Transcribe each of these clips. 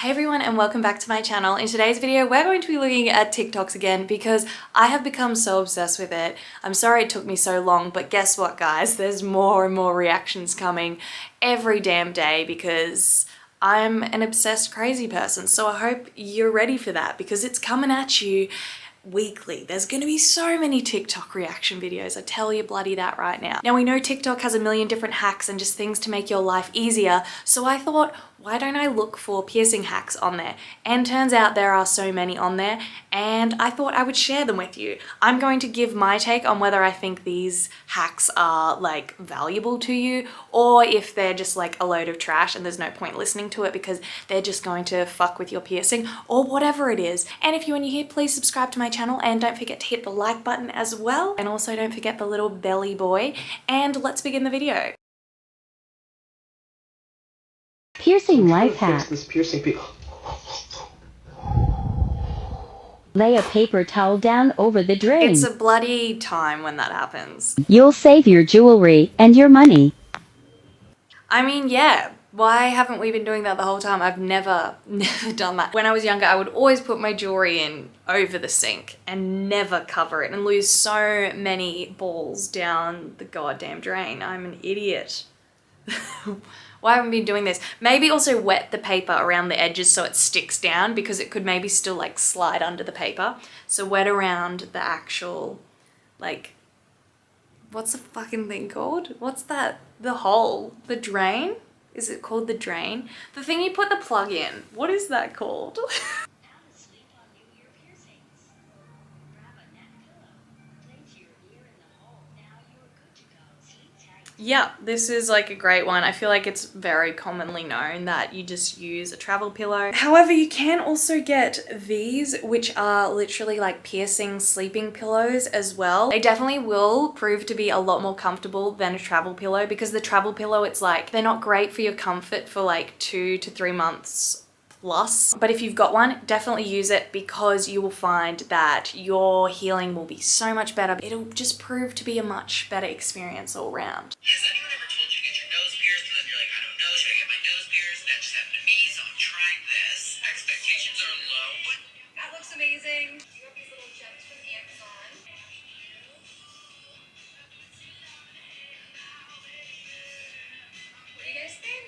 Hey everyone and welcome back to my channel. In today's video we're going to be looking at TikToks again because I have become so obsessed with it. I'm sorry it took me so long, but guess what guys, there's more and more reactions coming every damn day because I'm an obsessed crazy person. So I hope you're ready for that because it's coming at you weekly. There's gonna be so many TikTok reaction videos, I tell you bloody that right now. Now we know TikTok has a million different hacks and just things to make your life easier, so I thought, why don't I look for piercing hacks on there? And turns out there are so many on there and I thought I would share them with you. I'm going to give my take on whether I think these hacks are like valuable to you or if they're just like a load of trash and there's no point listening to it because they're just going to fuck with your piercing or whatever it is. And if you're new here, please subscribe to my channel and don't forget to hit the like button as well. And also don't forget the little belly boy. And let's begin the video. Piercing life hack. This piercing Lay a paper towel down over the drain. It's a bloody time when that happens. You'll save your jewelry and your money. I mean, yeah. Why haven't we been doing that the whole time? I've never done that. When I was younger, I would always put my jewelry in over the sink and never cover it and lose so many balls down the goddamn drain. I'm an idiot. Why haven't we been doing this? Maybe also wet the paper around the edges so it sticks down because it could maybe still like slide under the paper. So wet around the actual, like, what's the fucking thing called? What's that? The hole, the drain? Is it called the drain? The thing you put the plug in. What is that called? Yeah, this is like a great one. I feel like it's very commonly known that you just use a travel pillow. However, you can also get these, which are literally like piercing sleeping pillows as well. They definitely will prove to be a lot more comfortable than a travel pillow because the travel pillow, it's like, they're not great for your comfort for like 2 to 3 months plus. But if you've got one, definitely use it because you will find that your healing will be so much better. It'll just prove to be a much better experience all round. Has anyone ever told you to get your nose pierced and then you're like, I don't know, should I get my nose pierced? That just happened to me, so I'm trying this. Expectations are low. That looks amazing. You have these little gems from Amazon. What do you guys think?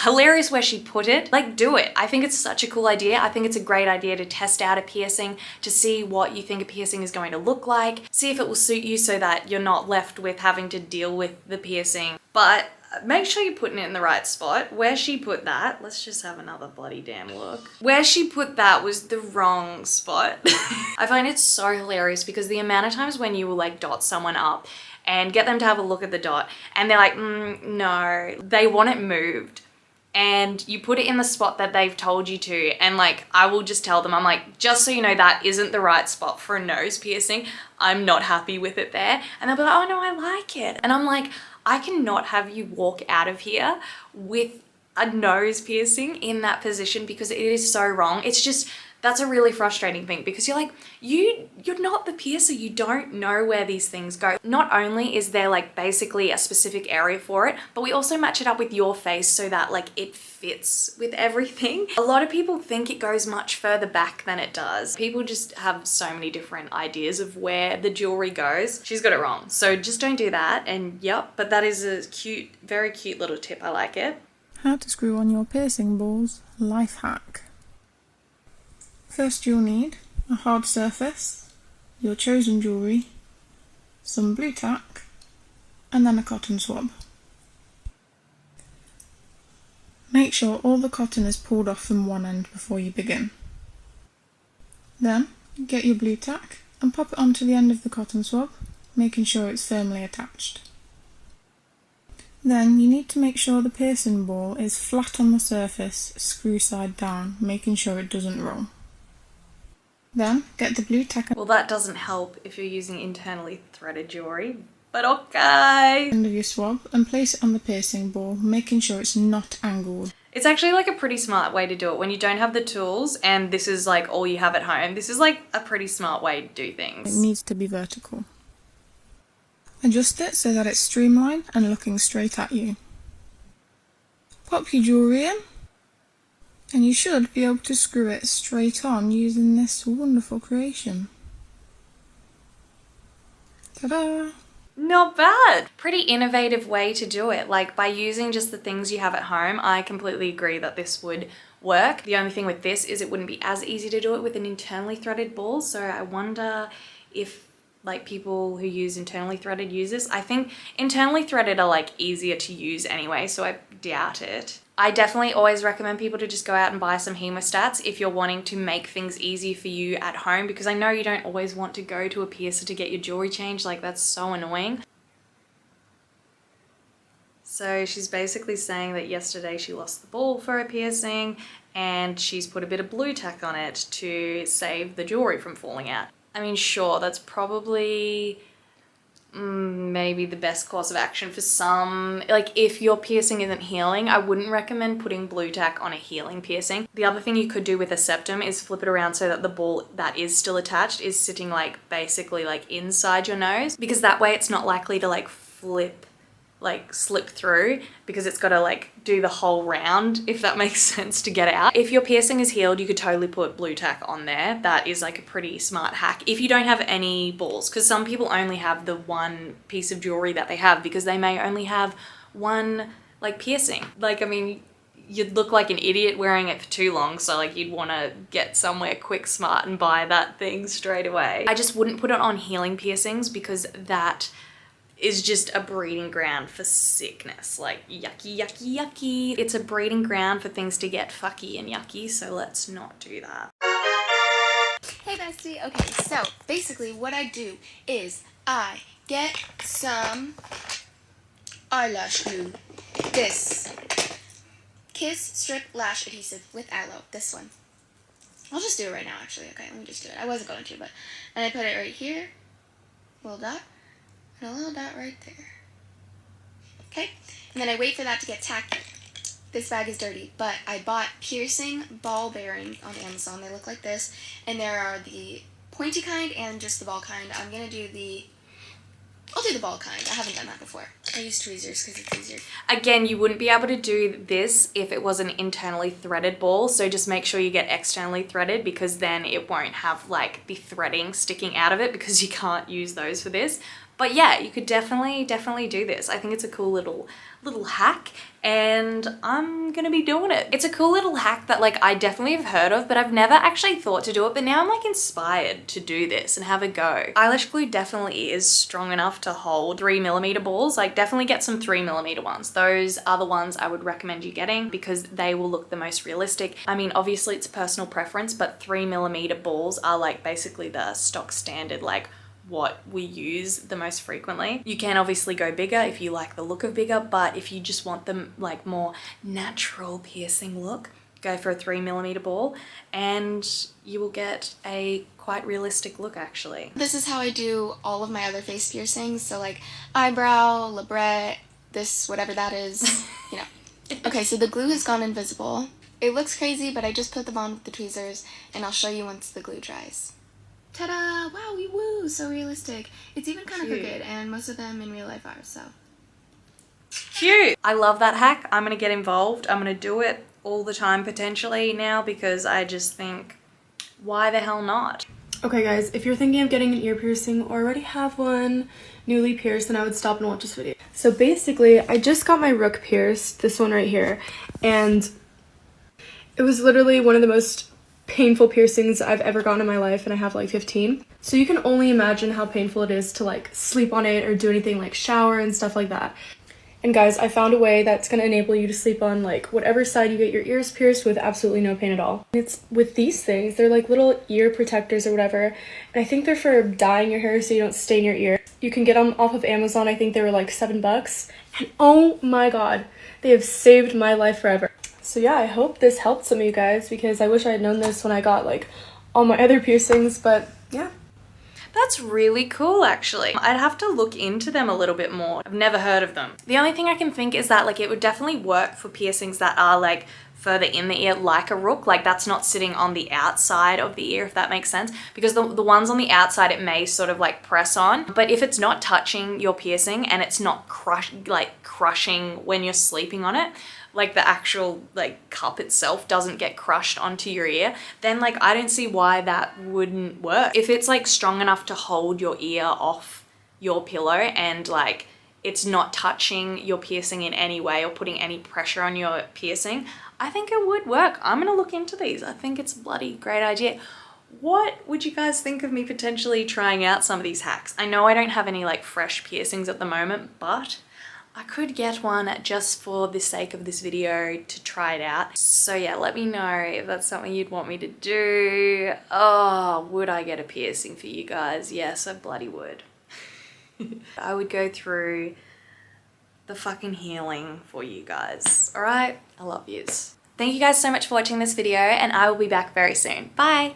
Hilarious where she put it. Like, do it. I think it's such a cool idea. I think it's a great idea to test out a piercing, to see what you think a piercing is going to look like, see if it will suit you so that you're not left with having to deal with the piercing. But make sure you're putting it in the right spot. Where she put that, let's just have another bloody damn look. Where she put that was the wrong spot. I find it so hilarious because the amount of times when you will like dot someone up and get them to have a look at the dot and they're like, no, they want it moved. And you put it in the spot that they've told you to, and like I will just tell them, I'm like, just so you know, that isn't the right spot for a nose piercing. I'm not happy with it there. And they'll be like, oh no, I like it. And I'm like, I cannot have you walk out of here with a nose piercing in that position because it is so wrong. It's just, that's a really frustrating thing because you're like, you're not the piercer. You don't know where these things go. Not only is there like basically a specific area for it, but we also match it up with your face so that like it fits with everything. A lot of people think it goes much further back than it does. People just have so many different ideas of where the jewelry goes. She's got it wrong. So just don't do that. And yep, but that is a cute, very cute little tip. I like it. How to screw on your piercing balls life hack. First you'll need a hard surface, your chosen jewellery, some blue tack, and then a cotton swab. Make sure all the cotton is pulled off from one end before you begin. Then get your blue tack and pop it onto the end of the cotton swab, making sure it's firmly attached. Then you need to make sure the piercing ball is flat on the surface, screw side down, making sure it doesn't roll. Then get the blue tack Well, that doesn't help if you're using internally threaded jewelry, but okay. end of your swab and place it on the piercing ball, making sure it's not angled. It's actually like a pretty smart way to do it when you don't have the tools and this is like all you have at home. This is like a pretty smart way to do things. It needs to be vertical. Adjust it so that it's streamlined and looking straight at you. Pop your jewellery in And you should be able to screw it straight on using this wonderful creation. Ta-da! Not bad. Pretty innovative way to do it. Like by using just the things you have at home, I completely agree that this would work. The only thing with this is it wouldn't be as easy to do it with an internally threaded ball. So I wonder if like people who use internally threaded use this. I think internally threaded are like easier to use anyway, so I doubt it. I definitely always recommend people to just go out and buy some hemostats if you're wanting to make things easy for you at home, because I know you don't always want to go to a piercer to get your jewelry changed. Like that's so annoying. So she's basically saying that yesterday she lost the ball for a piercing and she's put a bit of blue tack on it to save the jewelry from falling out. I mean, sure, that's probably maybe the best course of action for some. Like if your piercing isn't healing, I wouldn't recommend putting blue tack on a healing piercing. The other thing you could do with a septum is flip it around so that the ball that is still attached is sitting like basically like inside your nose, because that way it's not likely to like slip through, because it's got to like do the whole round, if that makes sense, to get out. If your piercing is healed, you could totally put blue tack on there. That is like a pretty smart hack if you don't have any balls, because some people only have the one piece of jewelry that they have because they may only have one like piercing. Like, I mean, you'd look like an idiot wearing it for too long, so like you'd want to get somewhere quick smart and buy that thing straight away. I just wouldn't put it on healing piercings because that is just a breeding ground for sickness. Like yucky, yucky, yucky. It's a breeding ground for things to get fucky and yucky, so let's not do that. Hey bestie, okay, so basically what I do is I get some eyelash glue. This Kiss Strip Lash Adhesive with aloe, this one. I'll just do it right now actually, okay, let me just do it. I wasn't going to, but, and I put it right here, little dot, and a little dot right there. Okay, and then I wait for that to get tacked. This bag is dirty, but I bought piercing ball bearings on Amazon. They look like this, and there are the pointy kind and just the ball kind. I'll do the ball kind. I haven't done that before. I use tweezers because it's easier. Again, you wouldn't be able to do this if it was an internally threaded ball, so just make sure you get externally threaded, because then it won't have like the threading sticking out of it, because you can't use those for this. But yeah, you could definitely do this. I think it's a cool little hack, and I'm gonna be doing it. It's a cool little hack that like I definitely have heard of, but I've never actually thought to do it, but now I'm like inspired to do this and have a go. Eyelash glue definitely is strong enough to hold 3mm balls. Like definitely get some 3mm ones. Those are the ones I would recommend you getting because they will look the most realistic. I mean, obviously it's personal preference, but 3mm balls are like basically the stock standard, like what we use the most frequently. You can obviously go bigger if you like the look of bigger, but if you just want them like more natural piercing look, go for a 3mm ball and you will get a quite realistic look actually. This is how I do all of my other face piercings, so like eyebrow, labret, this, whatever that is, you know. Okay, so the glue has gone invisible. It looks crazy, but I just put them on with the tweezers, and I'll show you once the glue dries. Ta-da! Wow, woo! So realistic. It's even kind of crooked, and most of them in real life are, so. Cute! I love that hack. I'm gonna get involved. I'm gonna do it all the time potentially now, because I just think, why the hell not? Okay guys, if you're thinking of getting an ear piercing or already have one newly pierced, then I would stop and watch this video. So basically, I just got my rook pierced, this one right here, and it was literally one of the most painful piercings I've ever gotten in my life, and I have like 15. So you can only imagine how painful it is to like sleep on it or do anything like shower and stuff like that. And guys, I found a way that's going to enable you to sleep on like whatever side you get your ears pierced with absolutely no pain at all. It's with these things, they're like little ear protectors or whatever, and I think they're for dyeing your hair so you don't stain your ear. You can get them off of Amazon. I think they were like $7, and oh my god, they have saved my life forever. So yeah, I hope this helped some of you guys, because I wish I had known this when I got like all my other piercings, but yeah. That's really cool actually. I'd have to look into them a little bit more. I've never heard of them. The only thing I can think is that like it would definitely work for piercings that are like further in the ear, like a rook, like that's not sitting on the outside of the ear, if that makes sense, because the ones on the outside it may sort of like press on, but if it's not touching your piercing and it's not crushing when you're sleeping on it, like the actual like cup itself doesn't get crushed onto your ear, then like I don't see why that wouldn't work. If it's like strong enough to hold your ear off your pillow and like it's not touching your piercing in any way or putting any pressure on your piercing, I think it would work. I'm gonna look into these. I think it's a bloody great idea. What would you guys think of me potentially trying out some of these hacks? I know I don't have any like fresh piercings at the moment, but I could get one just for the sake of this video to try it out. So yeah, let me know if that's something you'd want me to do. Oh, would I get a piercing for you guys? Yes, I bloody would. I would go through the fucking healing for you guys. All right? I love yous. Thank you guys so much for watching this video, and I will be back very soon. Bye.